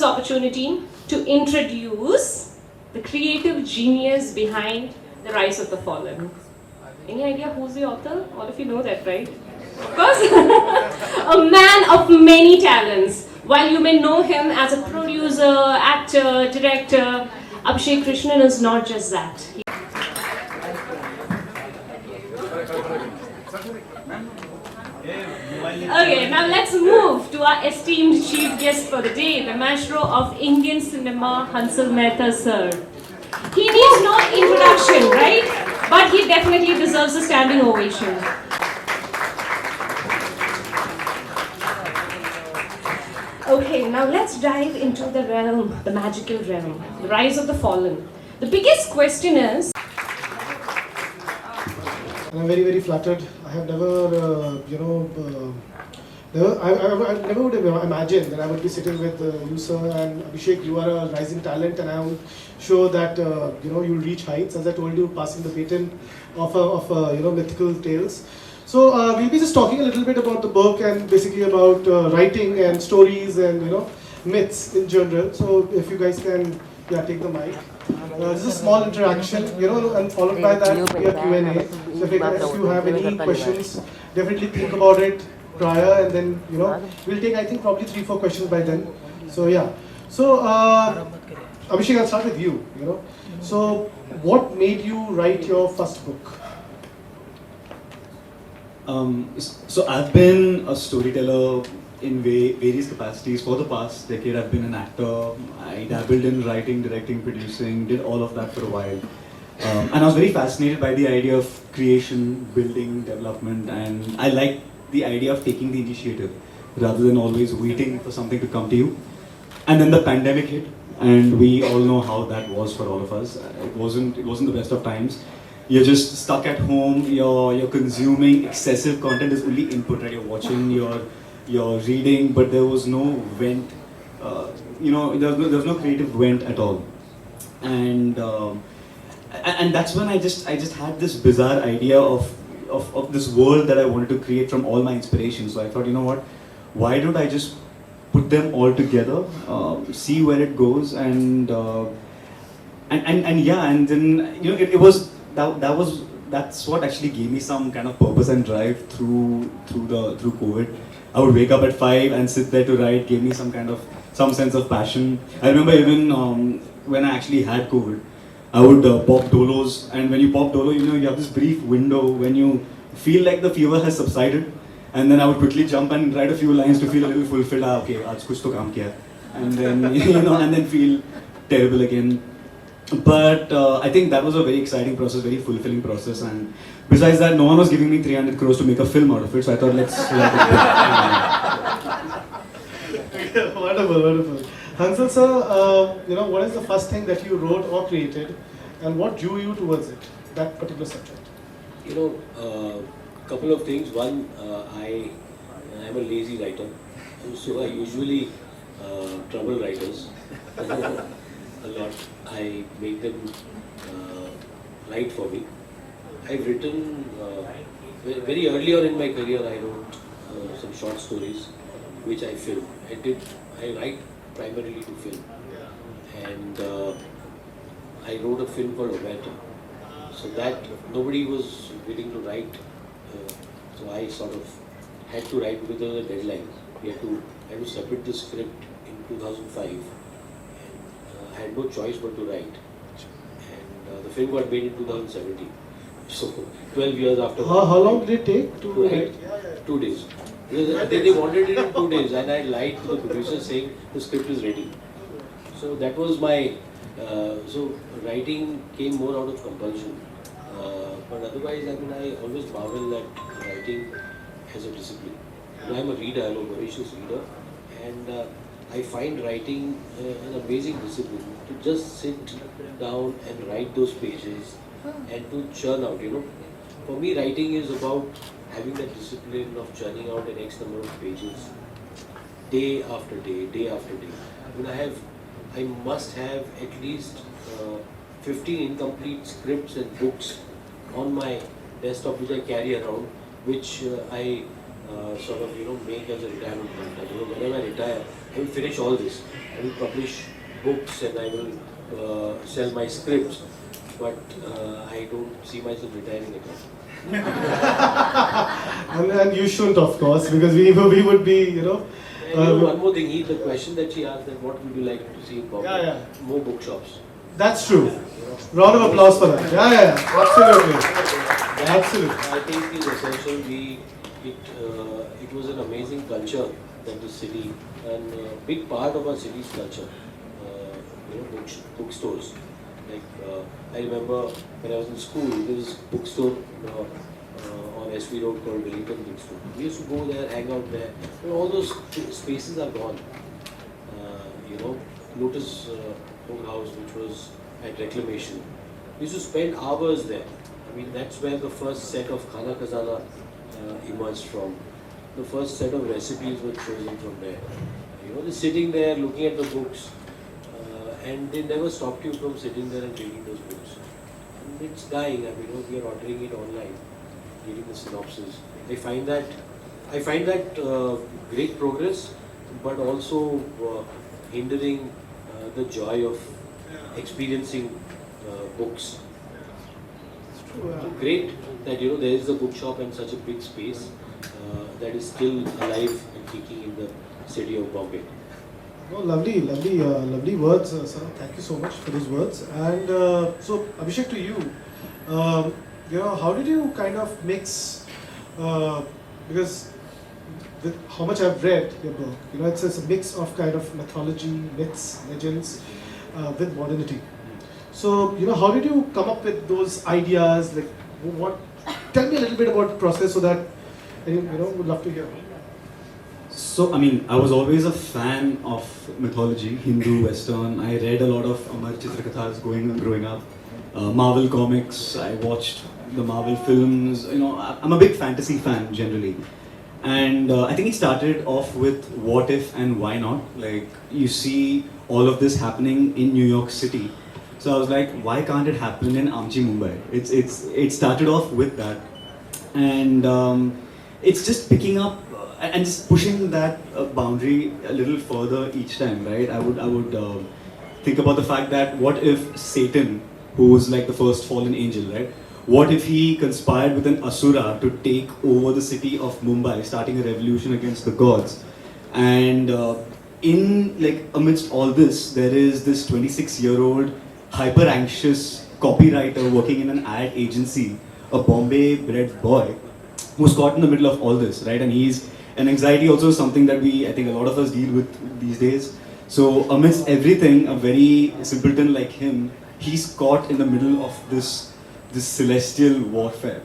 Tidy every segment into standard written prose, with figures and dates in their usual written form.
opportunity to introduce the creative genius behind The Rise of the Fallen. Any idea who's the author? All of you know that, right? Of course. A man of many talents. While you may know him as a producer, actor, director, Abhishek Krishnan is not just that. Okay, now let's move to our esteemed chief guest for the day, the maestro of Indian cinema, Hansal Mehta sir. He needs no introduction, right? But he definitely deserves a standing ovation. Okay, now let's dive into the realm, the magical realm, the rise of the fallen. The biggest question is... And I'm very, very flattered. I have never, I never would have imagined that I would be sitting with you, sir, and Abhishek. You are a rising talent, and I'm sure that you'll reach heights. As I told you, passing the baton of mythical tales. So we'll be just talking a little bit about the book and basically about writing and stories and myths in general. So if you guys can, take the mic. This is a small interaction, and followed by that we have Q&A. So if you have any questions, definitely think about it prior, and then we'll take, I think, probably 3-4 questions by then. So yeah. So Abhishek, I'll start with you. So what made you write your first book? So I've been a storyteller in various capacities for the past decade. I've been an actor. I dabbled in writing, directing, producing, did all of that for a while. And I was very fascinated by the idea of creation, building, development, and I like the idea of taking the initiative rather than always waiting for something to come to you. And then the pandemic hit, and we all know how that was for all of us. It wasn't the best of times. You're just stuck at home. You're consuming excessive content. Is only input, right? You're watching, you're reading, but there was no vent. There was no creative vent at all. And that's when I just had this bizarre idea of this world that I wanted to create from all my inspirations. So I thought, why don't I just put them all together, see where it goes, and then it was. That's what actually gave me some kind of purpose and drive through COVID. I would wake up at 5 and sit there to write. Gave me some sense of passion. I remember even when I actually had COVID, I would pop dolos, and when you pop dolo, you have this brief window when you feel like the fever has subsided, and then I would quickly jump and write a few lines to feel a little fulfilled. Okay, aaj kuch to kaam kiya, and then and then feel terrible again. But I think that was a very exciting process, very fulfilling process, and besides that, no one was giving me 300 crores to make a film out of it, so I thought let's Wonderful. Hansal sir, what is the first thing that you wrote or created, and what drew you towards it, that particular subject? Couple of things. One, I am a lazy writer, so I usually trouble writers a lot. I make them write for me. I've written very early on in my career. I wrote some short stories, which I film. I write primarily to film, and I wrote a film called Mehta. So that nobody was willing to write, so I sort of had to write with a deadline. I had to submit the script in 2005, and I had no choice but to write. And the film got made in 2017. So 12 years after. How long did it take to write? 2 days. They wanted it in 2 days, and I lied to the producer saying the script is ready. So that was my. So writing came more out of compulsion. But otherwise, I always marvel at writing as a discipline. I'm a reader, I'm a voracious reader, and I find writing an amazing discipline. To just sit down and write those pages and to churn out, For me, writing is about having that discipline of churning out an X number of pages, day after day, day after day. I must have at least 15 incomplete scripts and books on my desktop which I carry around, which I sort of make as a retirement plan. Whenever I retire, I will finish all this. I will publish books and I will sell my scripts. But I don't see myself retiring at all. And you shouldn't, of course, because we would be, And one more thing, the question that she asked, that what would you like to see in Bombay? Yeah. More bookshops. That's true. Round of applause for that. Yeah. Absolutely. Absolutely. I think it's essential. It was an amazing culture that the city, and a big part of our city's culture, bookstores. Like I remember when I was in school, there was a bookstore on SV Road called Wellington Bookstore. We used to go there, hang out there. And all those spaces are gone. Lotus Book House, which was at Reclamation. We used to spend hours there. I mean, that's where the first set of Khana Khazana emerged from. The first set of recipes were chosen from there. Just sitting there, looking at the books, and they never stopped you from sitting there and reading those books. And it's dying. I mean, we are ordering it online, reading the synopsis. I find that great progress, but also hindering the joy of experiencing books. So great that there is a bookshop in such a big space that is still alive and kicking in the city of Bombay. Oh, lovely words, sir. Thank you so much for those words. And so, Abhishek, to you, how did you kind of mix? Because with how much I've read your book, it's a mix of kind of mythology, myths, legends, with modernity. So, how did you come up with those ideas? Like, what? Tell me a little bit about the process so that would love to hear. So, I mean, I was always a fan of mythology, Hindu, Western. I read a lot of Amar Chitrakathas growing up. Marvel comics, I watched the Marvel films. I'm a big fantasy fan generally. And I think it started off with what if and why not. Like, you see all of this happening in New York City. So I was like, why can't it happen in Amchi, Mumbai? It started off with that. And it's just picking up and just pushing that boundary a little further each time, right? I would think about the fact that what if Satan, who was like the first fallen angel, right? What if he conspired with an asura to take over the city of Mumbai, starting a revolution against the gods? And amidst all this, there is this 26-year-old hyper anxious copywriter working in an ad agency, a Bombay-bred boy, who's caught in the middle of all this, right? And anxiety also is something that I think a lot of us deal with these days. So amidst everything, a very simpleton like him, he's caught in the middle of this celestial warfare.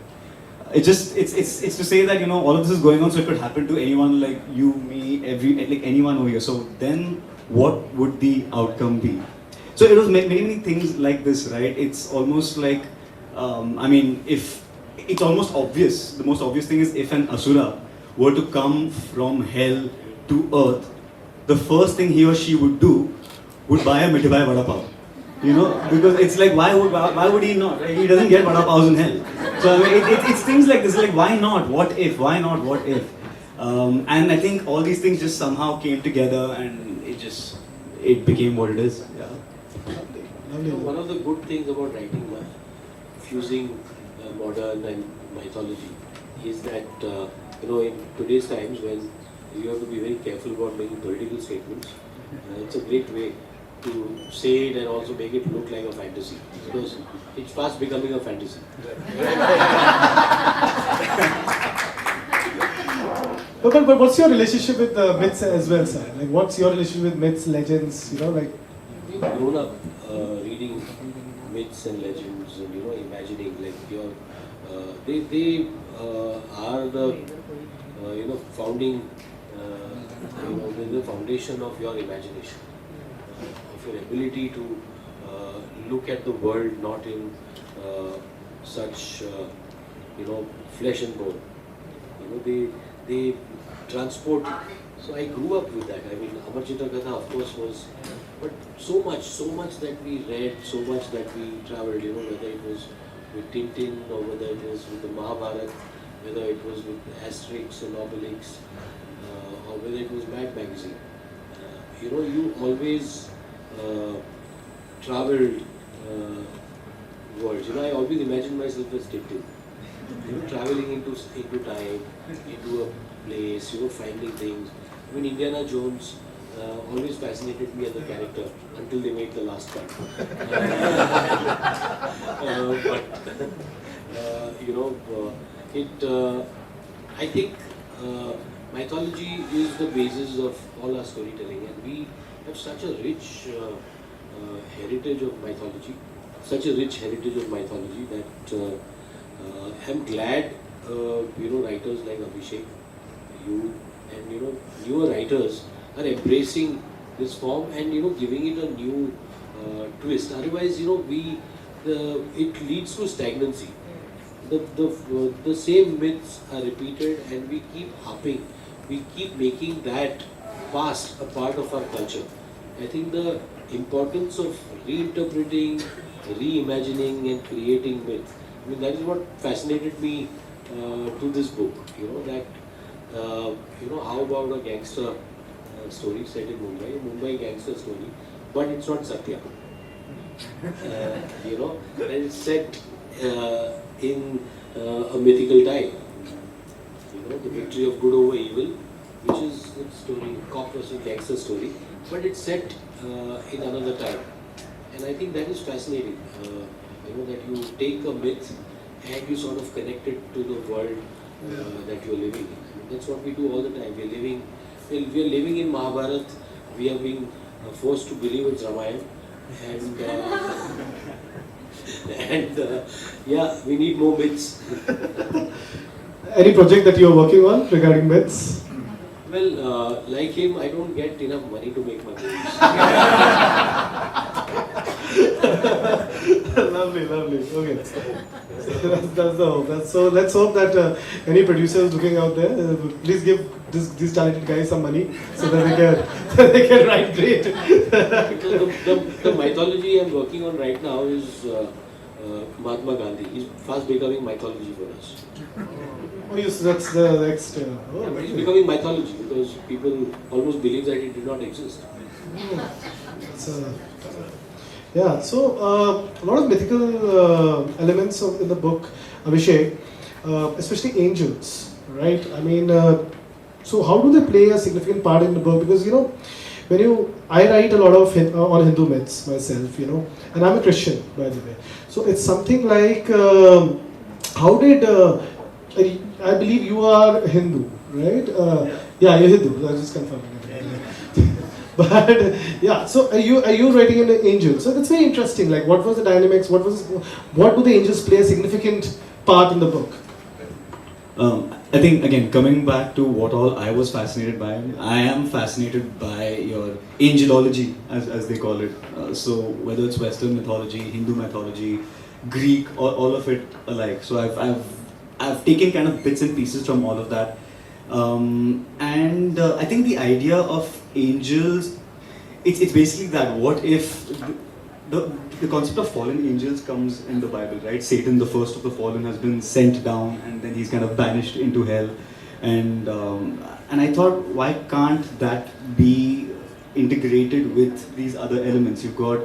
It's to say that all of this is going on, so it could happen to anyone like you, me, anyone over here. So then, what would the outcome be? So it was many things like this, right? It's almost like, if it's almost obvious. The most obvious thing is if an asura were to come from hell to earth, the first thing he or she would do would buy a Mithai Vada Pav. Because it's like, why would he not? Right? He doesn't get Vada Pavs in hell. So it's things like this, like why not? What if? Why not? What if? And I think all these things just somehow came together and it became what it is. Yeah. One of the good things about writing, fusing modern and mythology, is that in today's times when you have to be very careful about making political statements, it's a great way to say it and also make it look like a fantasy, because it's fast becoming a fantasy. But what's your relationship with myths as well, sir? Like, what's your relationship with myths, legends? We've grown up reading myths and legends and imagining like they are the founding the foundation of your imagination, of your ability to look at the world not in such flesh and bone. They transport you. So I grew up with that. I mean, Amar Chitragatha, of course, was, but so much that we read, so much that we traveled, whether it was with Tintin or whether it was with the Mahabharata, whether it was with Asterix and Obelix, or whether it was Mad Magazine. you always traveled worlds. I always imagined myself as Tintin. Traveling into time, into a place, finding things. Indiana Jones always fascinated me as a character until they made the last part. But I think mythology is the basis of all our storytelling, and we have such a rich heritage of mythology, that I'm glad writers like Abhishek, you, and newer writers are embracing this form and giving it a new twist. Otherwise, it leads to stagnancy. The same myths are repeated, and we keep harping, we keep making that past a part of our culture. I think the importance of reinterpreting, reimagining, and creating myth. That is what fascinated me to this book. How about a gangster story set in Mumbai gangster story, but it's not Satya. And it's set in a mythical time. The victory of good over evil, which is a story, cop versus gangster story, but it's set in another time. And I think that is fascinating. That you take a myth and you sort of connect it to the world that you're living in. That's what we do all the time. We're living in Mahabharata. We are being forced to believe it's Ramayana, and yeah, we need more myths. Any project that you're working on regarding myths? Well, like him, I don't get enough money to make my movies. Lovely. Okay. That's the hope. So let's hope that any producers looking out there, please give these talented guys some money so that they can write great. The mythology I'm working on right now is Mahatma Gandhi. He's fast becoming mythology for us. Oh yes, that's the next. But he's becoming mythology because people almost believe that it did not exist. Yeah, so a lot of mythical elements in the book, Abhishek, especially angels, right? So how do they play a significant part in the book? Because I write a lot of on Hindu myths myself, and I'm a Christian, by the way. So it's something like, how did I believe you are Hindu, right? Yeah, you're Hindu. I was just confirming. But yeah, so are you writing in the angels? So that's very interesting. Like, what was the dynamics? What do the angels play a significant part in the book? I think again, coming back to what all I was fascinated by, I am fascinated by your angelology, as they call it. So whether it's Western mythology, Hindu mythology, Greek, all of it alike. So I've taken kind of bits and pieces from all of that. And I think the idea of angels, it's basically that. What if the concept of fallen angels comes in the Bible, right? Satan, the first of the fallen, has been sent down, and then he's kind of banished into hell. And I thought, why can't that be integrated with these other elements? You've got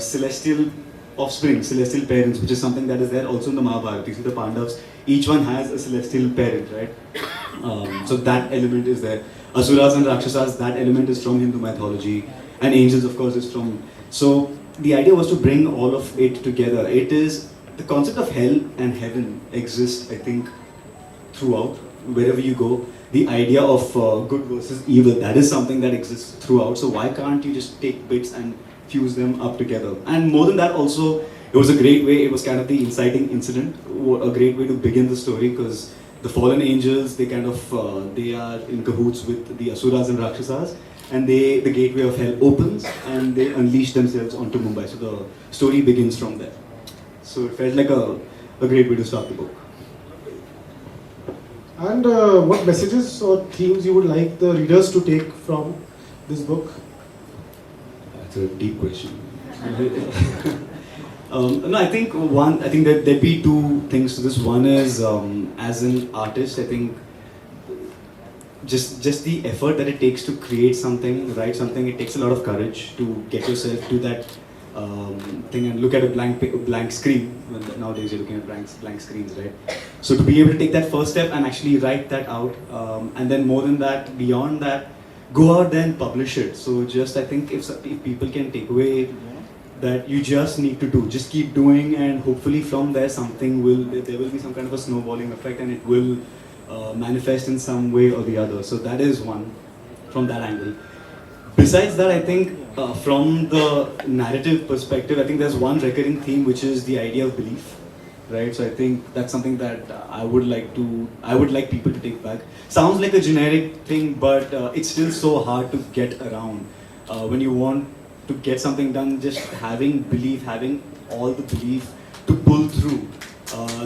celestial offspring, celestial parents, which is something that is there also in the Mahabharata. You see the Pandavas, each one has a celestial parent, right? So that element is there. Asuras and Rakshasas, that element is from Hindu mythology, and angels, of course, is from. So the idea was to bring all of it together. It is the concept of hell and heaven exists, I think, throughout, wherever you go. The idea of good versus evil, that is something that exists throughout. So why can't you just take bits and fuse them up together? And more than that, also, it was a great way. It was kind of the inciting incident, a great way to begin the story, because the fallen angels, they kind of they are in cahoots with the Asuras and Rakshasas, and the gateway of hell opens, and they unleash themselves onto Mumbai. So the story begins from there. So it felt like a great way to start the book. And what messages or themes you would like the readers to take from this book? That's a deep question. No, I think that there'd be 2 things to this. One is, as an artist, I think just the effort that it takes to create something, write something. It takes a lot of courage to get yourself to that thing and look at a blank screen. Nowadays you're looking at blank screens, right? So to be able to take that first step and actually write that out, and then more than that, beyond that, go out there and publish it. So just I think if people can take away that you just need to do, just keep doing, and hopefully from there there will be some kind of a snowballing effect, and it will manifest in some way or the other. So that is one from that angle. Besides that, I think from the narrative perspective, I think there's one recurring theme, which is the idea of belief, right? So I think that's something that I would like people to take back. Sounds like a generic thing, but it's still so hard to get around. When you want to get something done, just having belief, having all the belief to pull through,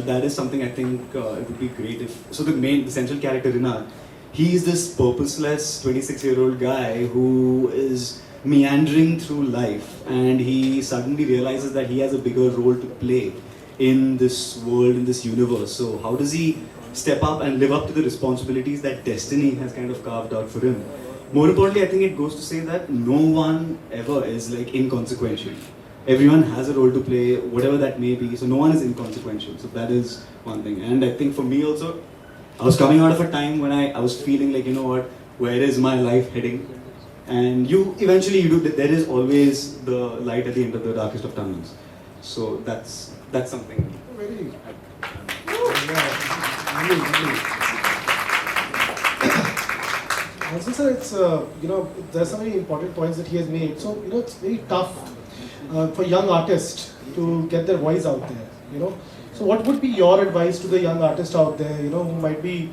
that is something I think it would be great if. So the central character Rina, he is this purposeless 26-year-old guy who is meandering through life, and he suddenly realizes that he has a bigger role to play in this world, in this universe. So how does he step up and live up to the responsibilities that destiny has kind of carved out for him? More importantly, I think it goes to say that no one ever is like inconsequential. Everyone has a role to play, whatever that may be. So no one is inconsequential. So that is one thing. And I think for me also, I was coming out of a time when I was feeling like, you know what, where is my life heading? And eventually you do, there is always the light at the end of the darkest of tunnels. So that's something. Very. Also, sir, it's there's some very important points that he has made. So it's very tough for young artists to get their voice out there. So what would be your advice to the young artist out there? Who might be,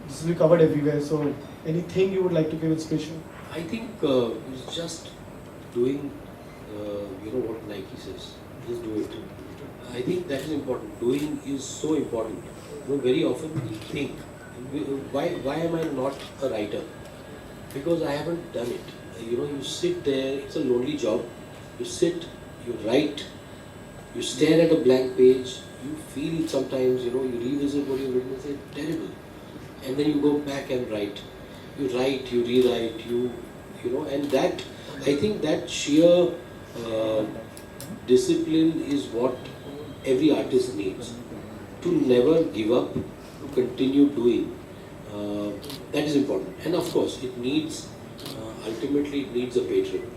this will be covered everywhere. So anything you would like to give inspiration? I think it's just doing, what Nike says. Just do it. I think that is important. Doing is so important. Very often we think, why am I not a writer? Because I haven't done it. You sit there, it's a lonely job. You sit, you write, you stare at a blank page, you feel sometimes, you revisit what you've written and say, terrible. And then you go back and write. You write, you rewrite, and that, I think that sheer discipline is what every artist needs. To never give up, to continue doing. That is important. And of course, it needs, ultimately it needs a patron.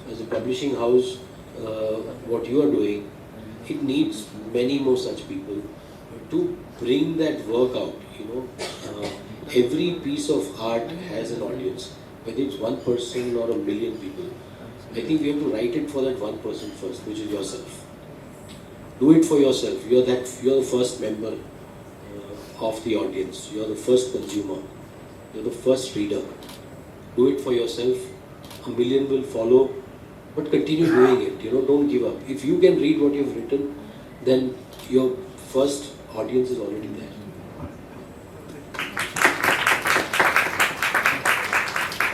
As a publishing house, what you are doing, it needs many more such people to bring that work out. Every piece of art has an audience, whether it's one person or a million people. I think we have to write it for that one person first, which is yourself. Do it for yourself. You're the first member of the audience. You're the first consumer. You're the first reader. Do it for yourself. A million will follow, but continue doing it. Don't give up. If you can read what you've written, then your first audience is already there.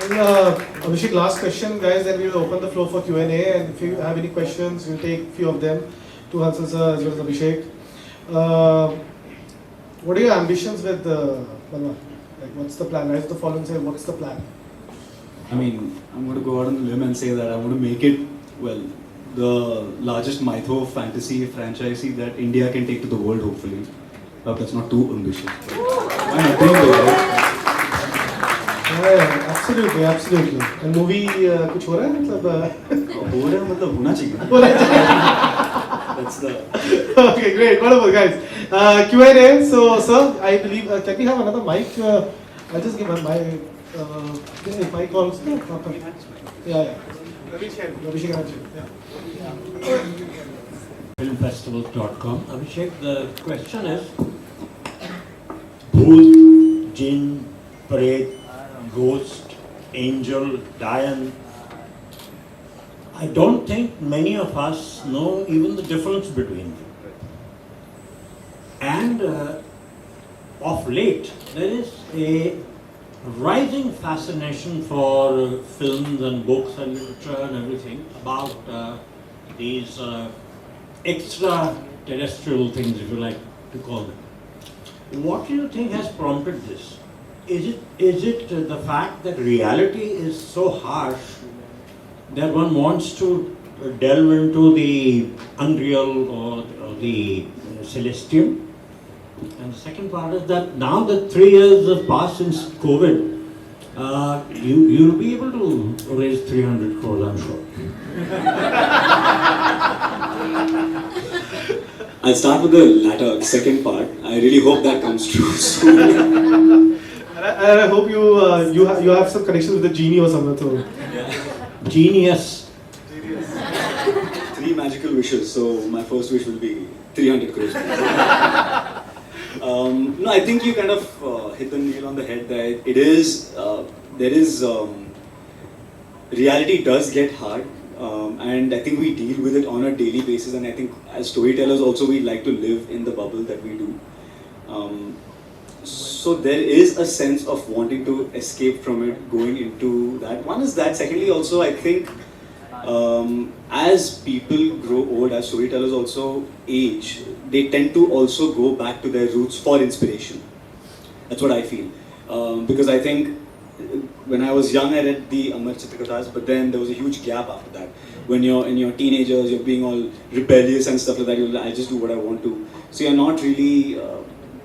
And Abhishek, last question, guys, then we will open the floor for Q&A. And if you have any questions, we'll take a few of them to Hansal sir as well as Abhishek. What are your ambitions with Manwaan? Like, what's the plan? Rise of the Fallen say, what's the plan? I mean, I'm going to go out on a limb and say that I want to make it, the largest mytho fantasy franchise that India can take to the world, hopefully. But that's not too ambitious. Why not doing that, Yeah, absolutely. And movie कुछ हो रहा है मतलब? हो रहा है मतलब होना चाहिए. That's the. Okay, great, wonderful, guys. Q&A. So, sir, I believe can we have another mic? I'll just give my mic also. Yeah. Abhishek. Yeah. Filmfestivals.com. Abhishek, the question is: Bhoot, Jinn, Pret, Ghost, Angel, Dian. I don't think many of us know even the difference between them. And of late, there is a rising fascination for films and books and literature and everything about these extraterrestrial things, if you like to call them. What do you think has prompted this? is it the fact that reality is so harsh that one wants to delve into the unreal or the celestial? And the second part is that now that 3 years have passed since COVID, you'll be able to raise 300 crores, I'm sure. I'll start with the latter, second part. I really hope that comes true soon. And I hope you have some connection with the genie or something. So. Genius. 3 magical wishes, so my first wish will be 300 crores. No, I think you kind of hit the nail on the head that it is, reality does get hard, and I think we deal with it on a daily basis, and I think as storytellers also we like to live in the bubble that we do. So there is a sense of wanting to escape from it, going into that. One is that. Secondly, also I think as people grow old, as storytellers also age, they tend to also go back to their roots for inspiration. That's what I feel. Because I think when I was young, I read the Amar Chitrakathas, but then there was a huge gap after that. When you're in your teenagers, you're being all rebellious and stuff like that. You're like, I just do what I want to. So you're not really.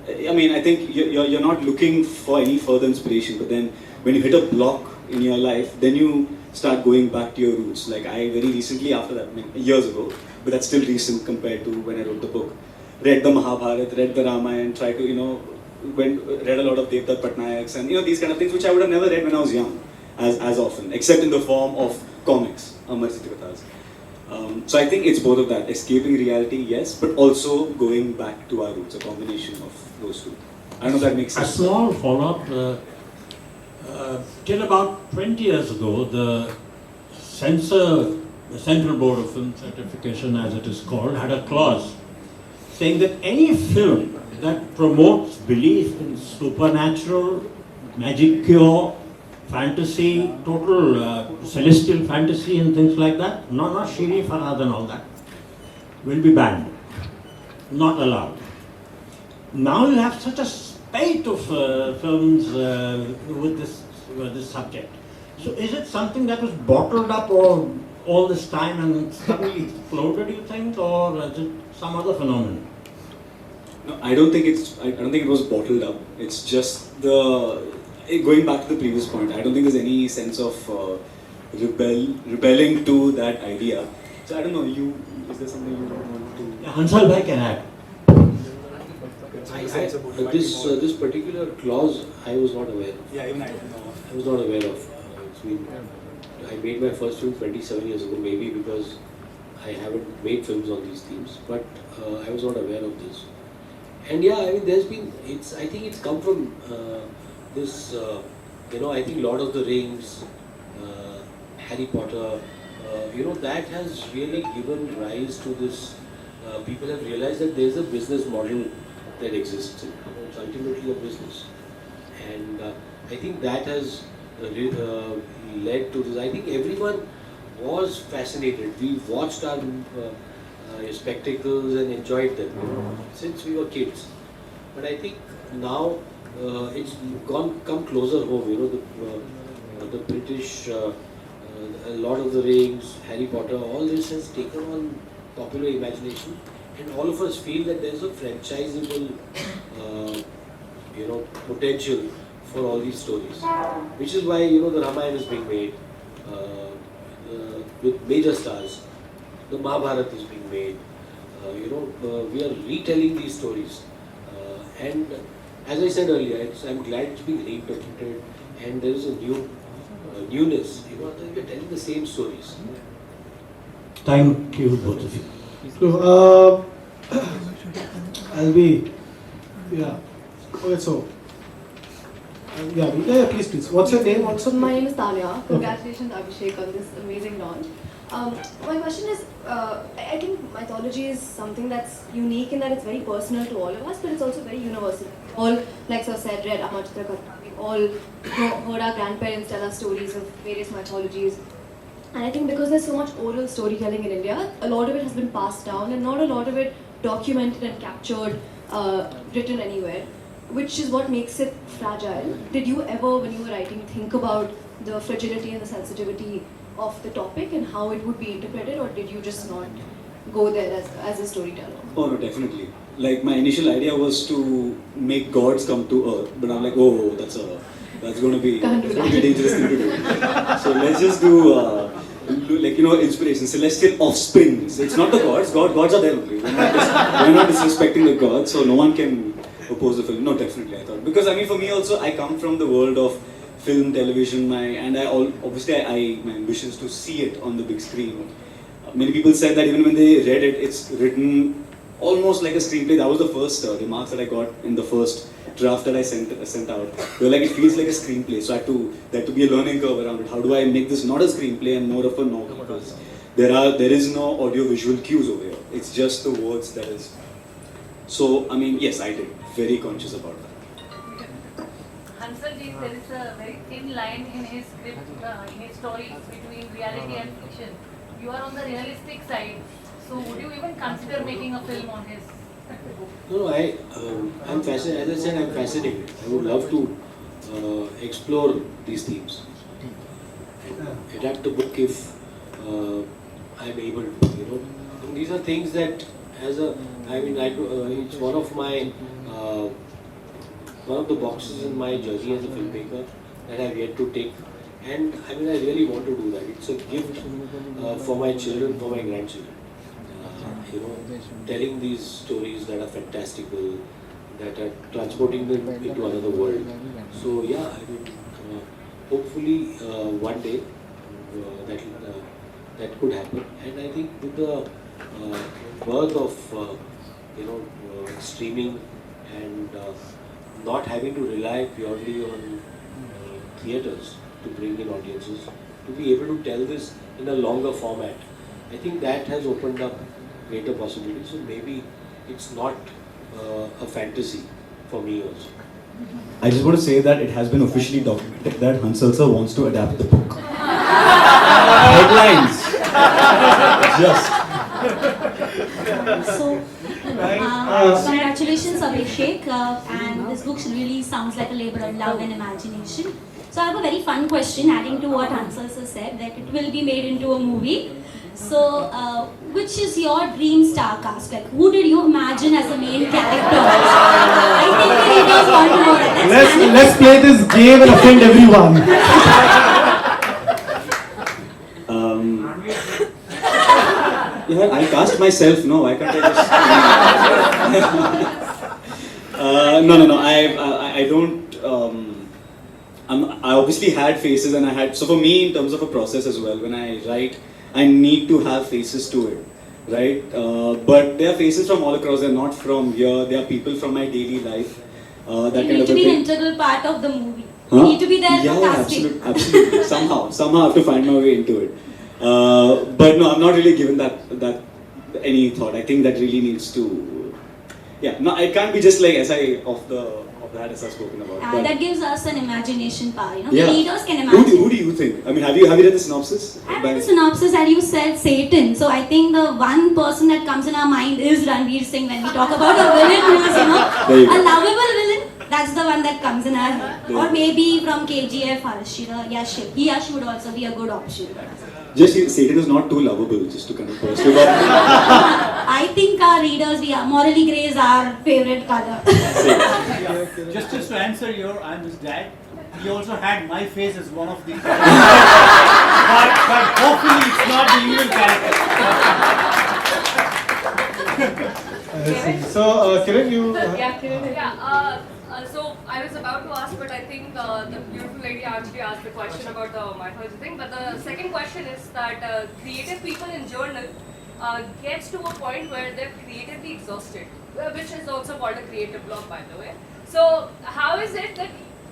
I mean, I think you're not looking for any further inspiration. But then when you hit a block in your life, then you start going back to your roots. Like I very recently, after that, I mean, years ago, but that's still recent compared to when I wrote the book. Read the Mahabharata, read the Ramayana, tried to, read a lot of Devdutt Patnayaks and these kind of things which I would have never read when I was young, as often, except in the form of comics, Amar Chitrakathas. So I think it's both of that, escaping reality, yes, but also going back to our roots, a combination of those two. I don't know if that makes sense. A small follow-up. Till about 20 years ago, the Central Board of Film Certification, as it is called, had a clause saying that any film that promotes belief in supernatural, magic cure, fantasy, total celestial fantasy and things like that, not Shiri, Farhad and all that, will be banned, not allowed. Now you have such a spate of films with this subject. So is it something that was bottled up all this time and suddenly exploded, you think, or is it some other phenomenon? No, I don't think it was bottled up. It's just going back to the previous point. I don't think there's any sense of rebelling to that idea. So I don't know. Is there something you don't want to? Yeah, Hansal bhai can add. This particular clause I was not aware of. Yeah, even I don't know. I was not aware of. I made my first film 27 years ago, maybe because I haven't made films on these themes, but I was not aware of this. And yeah, I mean, I think it's come from this, I think Lord of the Rings, Harry Potter, that has really given rise to this. People have realized that there's a business model that exists. It's ultimately a business. And I think that has led to this. I think everyone was fascinated. We watched our spectacles and enjoyed them since we were kids. But I think now it's come closer home. The British, Lord of the Rings, Harry Potter, all this has taken on popular imagination, and all of us feel that there's a franchisable, potential for all these stories, which is why the Ramayana is being made with major stars. The Mahabharata is being made. We are retelling these stories, and as I said earlier, I'm glad it's being reinterpreted, and there is a newness. We are telling the same stories. Thank you, both of you. So, I'll be, yeah. Okay, so, yeah, please. What's your name also? My name is Tanya. Congratulations, Abhishek, on this amazing launch. My question is, I think mythology is something that's unique in that it's very personal to all of us, but it's also very universal. All, like Sir said, read Amar Chitrakathas. We've all heard our grandparents tell us stories of various mythologies. And I think because there's so much oral storytelling in India, a lot of it has been passed down and not a lot of it documented and captured, written anywhere. which is what makes it fragile. Did you ever, when you were writing, think about the fragility and the sensitivity of the topic and how it would be interpreted, or did you just not go there as a storyteller? Oh no, definitely. Like my initial idea was to make gods come to Earth, but I'm like, oh, that's going to be Can't do a that. dangerous thing to do. So let's just do like inspiration, celestial offsprings. It's not the gods. Gods are there only. We're not disrespecting the gods, so no one can oppose the film. No, definitely I thought, because I mean for me also, I come from the world of film, television, obviously my ambition is to see it on the big screen. Many people said that even when they read it, it's written almost like a screenplay. That was the first remarks that I got in the first draft that I sent out. They were like, it feels like a screenplay. So there had to be a learning curve around it. How do I make this not a screenplay and more of a novel? Because there is no audio visual cues over here. It's just the words that is. So I mean, yes, I did. Very conscious about that. Hansal ji, there is a very thin line in his script, in his stories between reality and fiction. You are on the realistic side, so would you even consider making a film on his book? No, I'm fascinated. As I said, I'm fascinated. I would love to explore these themes and adapt the book if I'm able to. And these are things that, it's one of the boxes in my journey as a filmmaker that I've yet to take. And I really want to do that. It's a gift for my children, for my grandchildren. Telling these stories that are fantastical, that are transporting them into another world. So yeah, hopefully one day that could happen. And I think with the birth of streaming and not having to rely purely on theatres to bring in audiences, to be able to tell this in a longer format, I think that has opened up greater possibilities. So maybe it's not a fantasy for me also. I just want to say that it has been officially documented that Hansal sir wants to adapt the book. Headlines. Just. So, congratulations Abhishek, and this book really sounds like a labor of love and imagination. So I have a very fun question adding to what Hansal sir said, that it will be made into a movie. So, which is your dream star cast? Like, who did you imagine as the main character? I think the readers want to know that. Let's play this game and offend everyone. Yeah, I cast myself. No, why can't I just? No. I don't. I obviously had faces, and I had. So for me, in terms of a process as well, when I write, I need to have faces to it, right? But there are faces from all across. They're not from here. They are people from my daily life. That You kind need of to a be thing. an integral part of the movie. Huh? You need to be there for Yeah, casting. absolutely. Somehow I have to find my way into it. But no, I'm not really given that any thought. I think that really needs to. Yeah, no, it can't be just like SI of that as I've spoken about. But That gives us an imagination power. yeah. The readers can imagine. Who do you think? I mean, have you read the synopsis? I read the synopsis and you said Satan. So I think the one person that comes in our mind is Ranveer Singh when we talk about a villain who is, There you a go. lovable villain. That's the one that comes in our head. There you Or go. maybe from KGF, Yash. Yash would also be a good option. Just Satan is not too lovable, just to kind of burst it up. I think our readers, morally grey is our favorite color. Just to answer I'm his dad. He also had my face as one of the but hopefully it's not the evil character. So, Kiran, you. Yeah, Kiran. Yeah, so I was about to ask, but I think the beautiful lady actually asked the question about the mythology thing. But the second question is that creative people in journal gets to a point where they're creatively exhausted, which is also called a creative block, by the way. So how is it that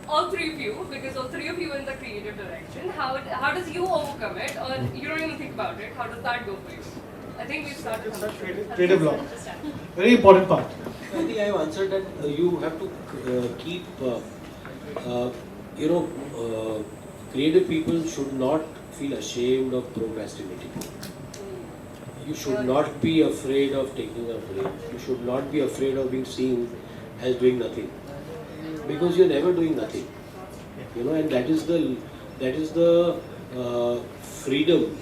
all three of you, because all three of you in the creative direction, how does you overcome it, or you don't even think about it? How does that go for you? I think we've started with Creative block. Very important part. I think I've answered that you have to keep, creative people should not feel ashamed of procrastinating. You should not be afraid of taking a break. You should not be afraid of being seen as doing nothing. because you're never doing nothing. You know, and that is the freedom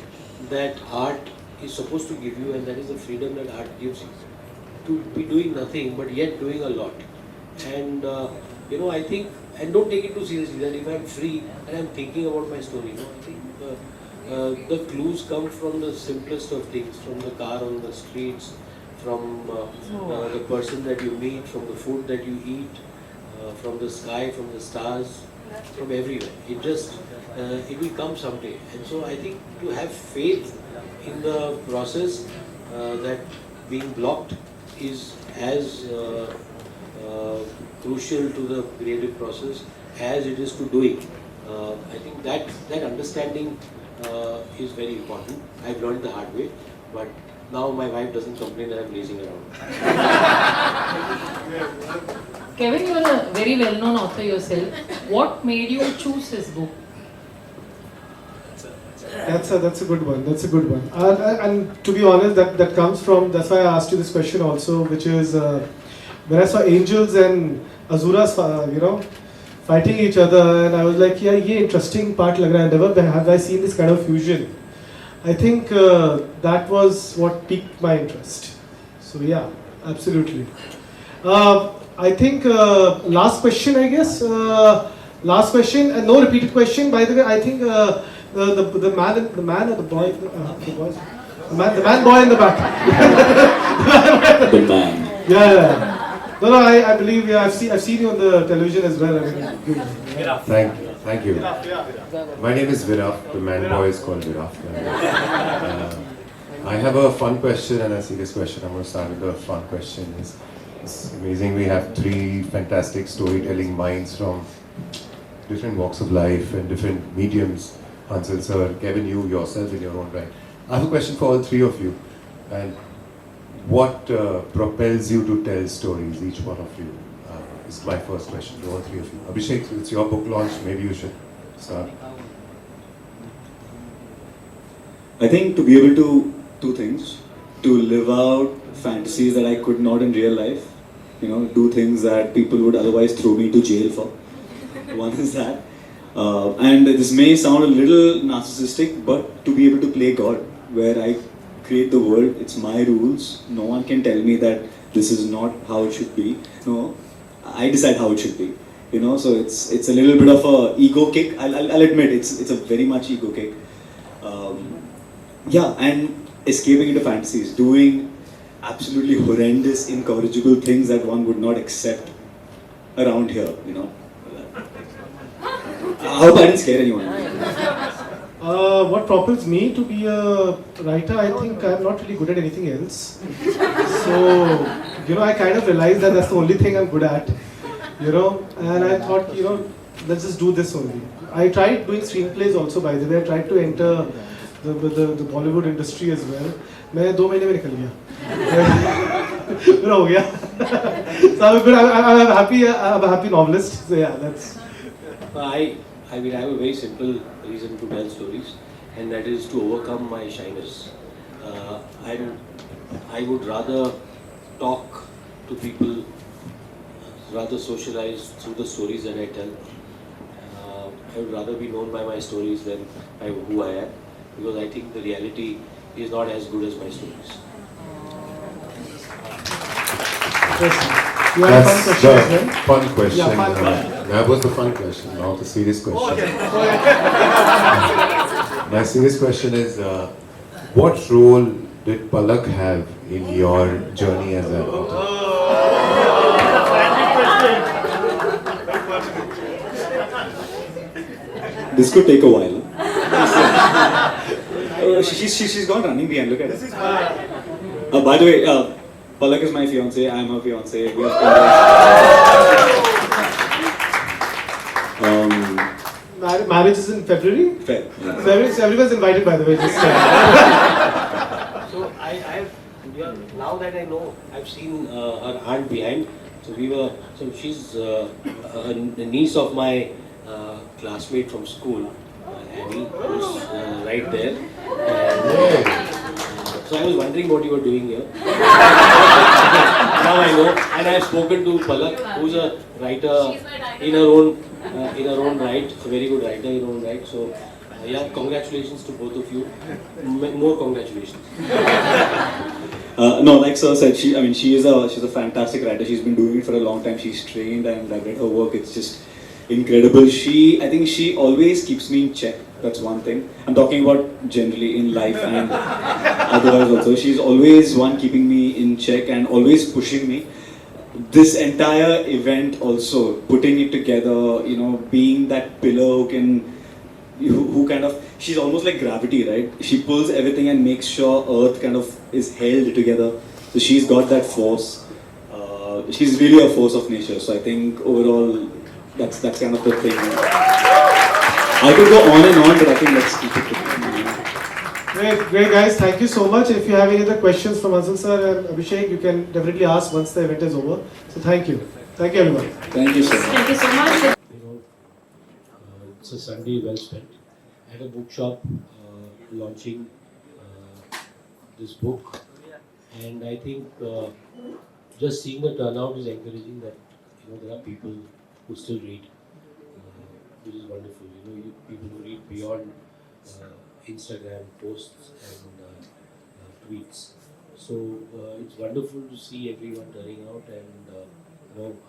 that art is supposed to give you, and that is the freedom that art gives you. To be doing nothing but yet doing a lot. And you know, I think, and don't take it too seriously, that if I'm free and I'm thinking about my story, you know, I think the clues come from the simplest of things, from the car on the streets, from the person that you meet, from the food that you eat, from the sky, from the stars, from everywhere. It just, it will come someday. And so I think to have faith in the process, that being blocked is as crucial to the creative process as it is to doing. I think that understanding is very important. I've learned the hard way, but now my wife doesn't complain that I'm lazing around. Kevin, you are a very well-known author yourself. What made you choose his book? That's a good one. That's a good one. And to be honest, that comes from, that's why I asked you this question also, which is when I saw angels and asuras, fighting each other, and I was like, yeah, ye interesting part lag raha hai. Never have I seen this kind of fusion. I think that was what piqued my interest. So yeah, absolutely. I think last question, I guess. Last question, and no repeated question. By the way, I think the man or the boy, the man boy in the back. The man. Yeah. No, I believe, yeah, I've seen you on the television as well. I mean, good. Thank you. My name is Viraf. The man boy is called Viraf. I have a fun question and a serious question. I'm going to start with the fun question. It's amazing. We have three fantastic storytelling minds from different walks of life and different mediums. Hansal sir, Kevin, you yourself in your own right. I have a question for all three of you. And what propels you to tell stories, each one of you? Is my first question to all three of you. Abhishek, it's your book launch, maybe you should start. I think to be able to two things: to live out fantasies that I could not in real life, do things that people would otherwise throw me to jail for. One is that. And this may sound a little narcissistic, but to be able to play God, where I create the world, it's my rules, no one can tell me that this is not how it should be. No, I decide how it should be. So it's a little bit of a ego kick. I'll admit it's a very much ego kick. And escaping into fantasies, doing absolutely horrendous, incorrigible things that one would not accept around here. I hope I didn't scare anyone. What propels me to be a writer? I think I'm not really good at anything else. So, I kind of realized that that's the only thing I'm good at. And I thought, let's just do this only. I tried doing screenplays also, by the way. I tried to enter the Bollywood industry as well. मैं 2 महीने में निकल गया. मेरा हो गया. So I'm a happy novelist. So yeah, that's. I mean, I have a very simple reason to tell stories, and that is to overcome my shyness. I would rather talk to people, rather socialize through the stories that I tell. I would rather be known by my stories than by who I am, because I think the reality is not as good as my stories. That's the fun question. Yeah, fun. That was the fun question, now the serious question. My serious question is, what role did Palak have in your journey as an author? This could take a while. She's gone running behind, look at her. By the way, Palak is my fiance, I am her fiance. We have Marriage is in February? Feb. February, so everyone's invited, by the way. Just, So now that I know, I've seen her aunt behind. So she's a niece of my classmate from school, Annie, who's right there. And, so I was wondering what you were doing here. Now I know, and I have spoken to Palak, who's a writer She's my writer. in her own right, a very good writer in her own right. So, yeah, congratulations to both of you. More congratulations. No, like Sir said, she's a fantastic writer. She's been doing it for a long time. She's trained, and I've read her work. It's just incredible. I think she always keeps me in check. That's one thing. I'm talking about generally in life and otherwise also. She's always one keeping me in check and always pushing me. This entire event also, putting it together, being that pillar who kind of, she's almost like gravity, right? She pulls everything and makes sure Earth kind of is held together. So she's got that force. She's really a force of nature. So I think overall, that's kind of the thing. I could go on and on, but I think let's keep it to Great guys, thank you so much. If you have any other questions from Hansal sir and Abhishek, you can definitely ask once the event is over. So thank you. Thank you everyone. Thank you so much. Thank you so much. It's a Sunday well spent at a bookshop launching this book, and I think just seeing the turnout is encouraging that there are people who still read, which is wonderful. People who read beyond Instagram posts and tweets. So it's wonderful to see everyone turning out, and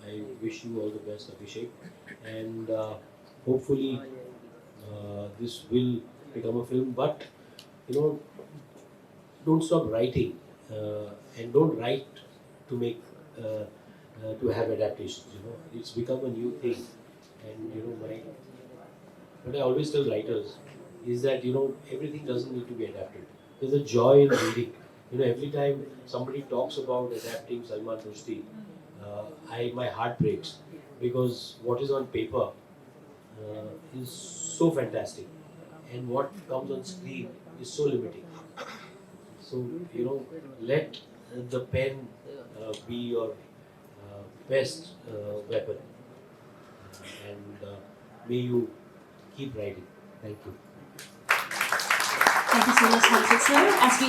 I wish you all the best, Abhishek, and hopefully this will become a film. But don't stop writing, and don't write to make to have adaptations. It's become a new thing, and what I always tell writers is that everything doesn't need to be adapted. There's a joy in reading. Every time somebody talks about adapting Salman Rushdie, my heart breaks, because what is on paper is so fantastic, and what comes on screen is so limiting. So let the pen be your best weapon, and may you keep writing. Thank you. Thank you so much, Hansal sir. As we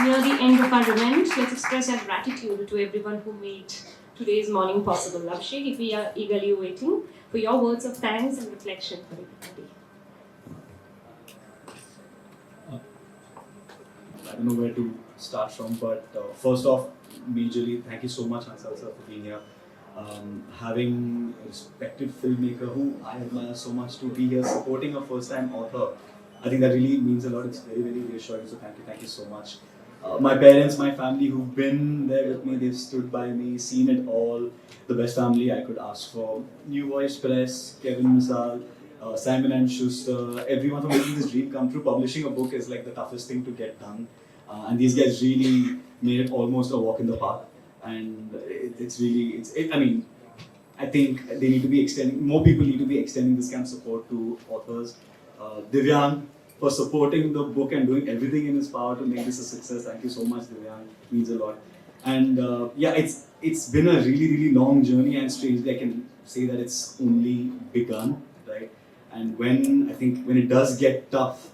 near the end of our event, let's express our gratitude to everyone who made today's morning possible. Abhishek, if we are eagerly waiting for your words of thanks and reflection for everybody. I don't know where to start from, but first off, majorly, thank you so much, Hansal sir, for being here. Having a respected filmmaker who I admire so much to be here supporting a first-time author, I think that really means a lot. It's very, very reassuring, so thank you so much. My parents, my family who've been there with me, they've stood by me, seen it all. The best family I could ask for. NuVoice Press, Kevin Misal, Simon & Schuster, everyone for making this dream come true. Publishing a book is like the toughest thing to get done. And these guys really made it almost a walk in the park. And I think they need to be more people need to be extending this kind of support to authors. Divyan, for supporting the book and doing everything in his power to make this a success. Thank you so much, Divyan. It means a lot. And it's been a really, really long journey, and strangely I can say that it's only begun, right? And when it does get tough,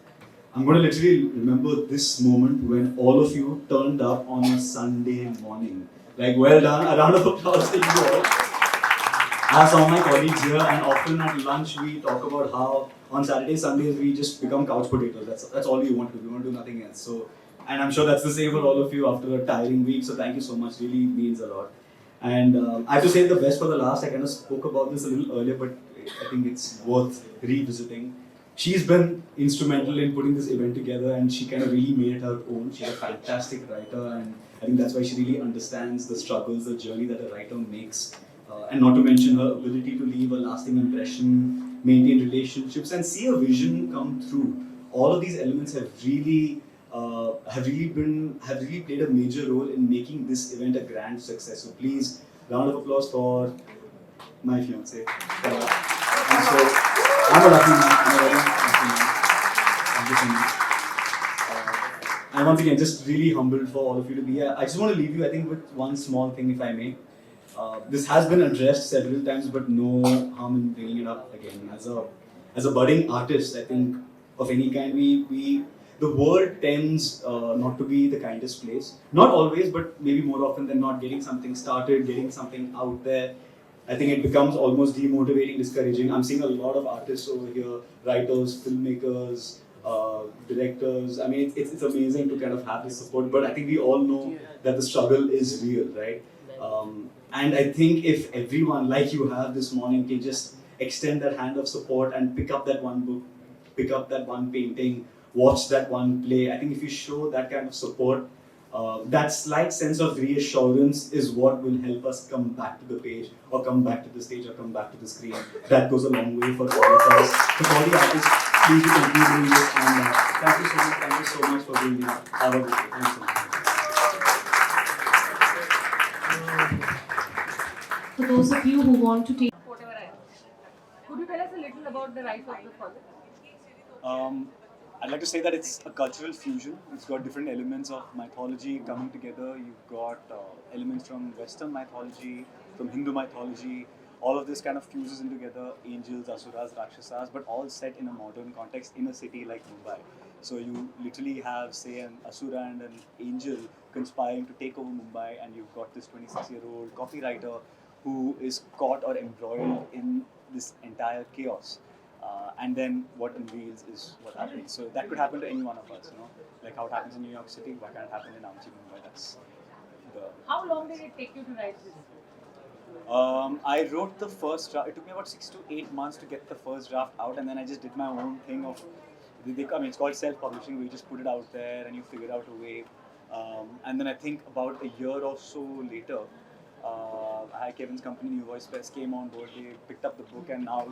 I'm going to literally remember this moment when all of you turned up on a Sunday morning. Like, well done, a round of applause to you all. I have some of my colleagues here, and often at lunch we talk about how on Saturdays, Sundays we just become couch potatoes. That's all we want to do. We want to do nothing else. So, and I'm sure that's the same for all of you after a tiring week. So thank you so much. Really means a lot. And I have to say the best for the last. I kind of spoke about this a little earlier, but I think it's worth revisiting. She's been instrumental in putting this event together, and she kind of really made it her own. She's a fantastic writer, and I think that's why she really understands the struggles, the journey that a writer makes. And not to mention her ability to leave a lasting impression, maintain relationships, and see a vision come through. All of these elements have really played a major role in making this event a grand success. So please, round of applause for my fiance. And so, I'm a lucky man. I'm a very lucky man. Thank you so much. And once again, just really humbled for all of you to be here. I just want to leave you, I think, with one small thing, if I may. This has been addressed several times, but no harm in bringing it up again. As a budding artist, I think, of any kind, the world tends not to be the kindest place. Not always, but maybe more often than not, getting something started, getting something out there, I think it becomes almost demotivating, discouraging. I'm seeing a lot of artists over here, writers, filmmakers, directors. I mean, it's amazing to kind of have this support, but I think we all know that the struggle is real, right? And I think if everyone, like you have this morning, can just extend that hand of support and pick up that one book, pick up that one painting, watch that one play, I think if you show that kind of support, that slight sense of reassurance is what will help us come back to the page, or come back to the stage, or come back to the screen. That goes a long way for all of us. For all the artists, please do continue doing this. And thank you so much for being here. Have a good day. Thanks so much. For those of you who want to take Whatever I am. Could you tell us a little about the rise of the fallen? I'd like to say that it's a cultural fusion. It's got different elements of mythology coming together. You've got elements from Western mythology, from Hindu mythology. All of this kind of fuses in together, angels, asuras, rakshasas, but all set in a modern context in a city like Mumbai. So you literally have, say, an asura and an angel conspiring to take over Mumbai, and you've got this 26-year-old copywriter who is caught or embroiled in this entire chaos. And then what unveils is what happens. So that could happen to any one of us, like how it happens in New York City. Why can't it happen in Amchi, Mumbai? That's the. How long did it take you to write this? I wrote the first draft. It took me about 6 to 8 months to get the first draft out, and then I just did my own thing of. It's called self-publishing, where you just put it out there and you figure out a way. And then I think about a year or so later, Kevin's company, NuVoice came on board. They picked up the book, and now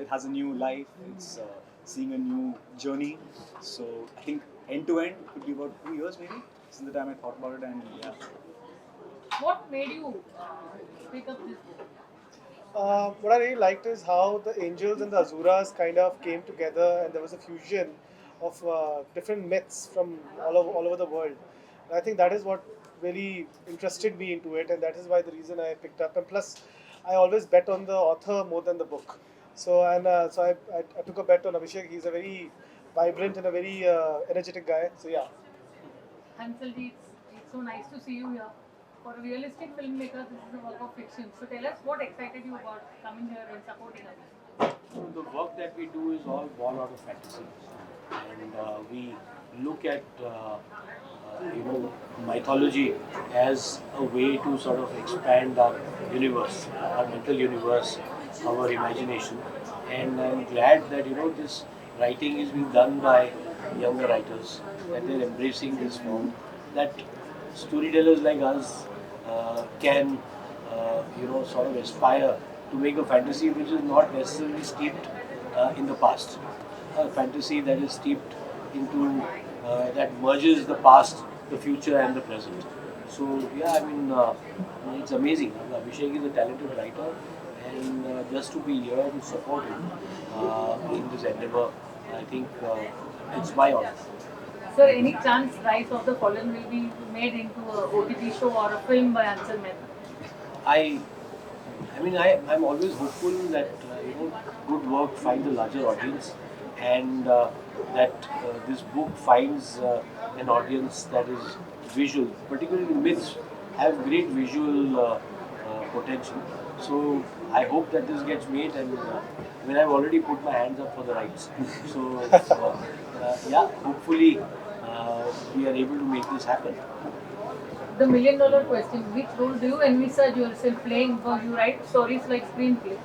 it has a new life. It's seeing a new journey. So I think end to end could be about 2 years maybe since the time I thought about it, and yeah. What made you pick up this book? What I really liked is how the angels and the asuras kind of came together, and there was a fusion of different myths from all over the world. And I think that is what really interested me into it, and that is why the reason I picked up. And plus, I always bet on the author more than the book. So I took a bet on Abhishek. He's a very vibrant and a very energetic guy. So yeah. Hansal, it's so nice to see you here. For a realistic filmmaker, this is a work of fiction. So tell us what excited you about coming here and supporting us. The work that we do is all born out of fantasy, and we look at mythology as a way to sort of expand our universe, our mental universe, our imagination. And I'm glad that this writing is being done by younger writers, that they're embracing this form, that storytellers like us can sort of aspire to make a fantasy which is not necessarily steeped in the past, a fantasy that is steeped into that merges the past, the future, and the present. So yeah, I mean, it's amazing. Abhishek is a talented writer, and just to be here to support him in this endeavor, I think it's my honor. Sir, any chance Rise of the Fallen will be made into a OTT show or a film by Hansal Mehta? I'm always hopeful that good work finds a larger audience, and that this book finds an audience that is visual. Particularly myths have great visual potential. So I hope that this gets made, and I've already put my hands up for the rights. So hopefully we are able to make this happen. The million-dollar question: which role do you envisage yourself playing? Because you write stories like screenplays.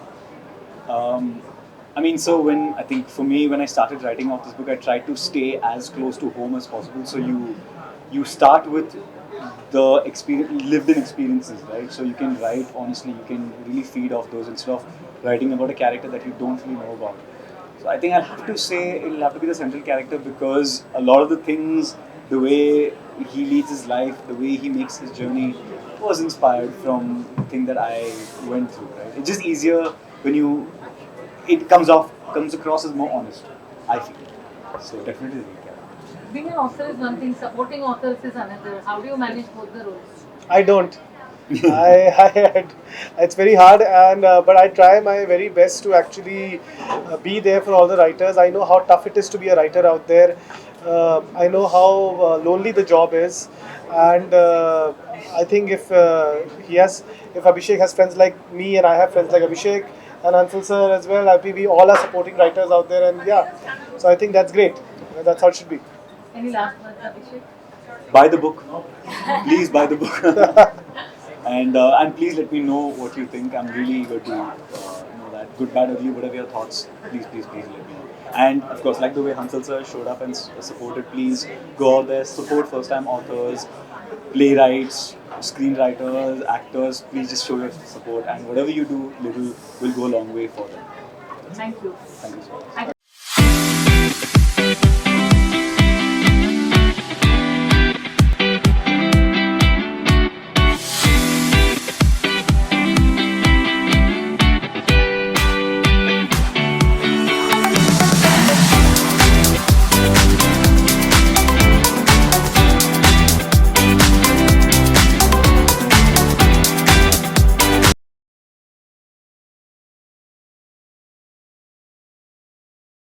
When I started writing off this book, I tried to stay as close to home as possible. So you start with the lived-in experiences, right? So you can write honestly, you can really feed off those instead of writing about a character that you don't really know about. So I think I'll have to say it'll have to be the central character, because a lot of the things, the way he leads his life, the way he makes his journey, was inspired from the thing that I went through, right? It's just easier when it comes across as more honest, I feel. So definitely the lead character. Being an author is one thing, supporting authors is another. How do you manage both the roles? I don't. It's very hard, but I try my very best to actually be there for all the writers. I know how tough it is to be a writer out there. I know how lonely the job is, and I think if if Abhishek has friends like me and I have friends like Abhishek and Hansal sir as well, I think we all are supporting writers out there, and yeah, so I think that's great. That's how it should be. Any last words, Abhishek? Buy the book. Please buy the book. And please let me know what you think. I'm really eager to know that. Good, bad, ugly, whatever your thoughts. Please let me know. And of course, like the way Hansal sir showed up and supported, please go out there, support first-time authors, playwrights, screenwriters, actors. Please just show your support, and whatever you do, little will go a long way for them. Thank you. Thank you so much. I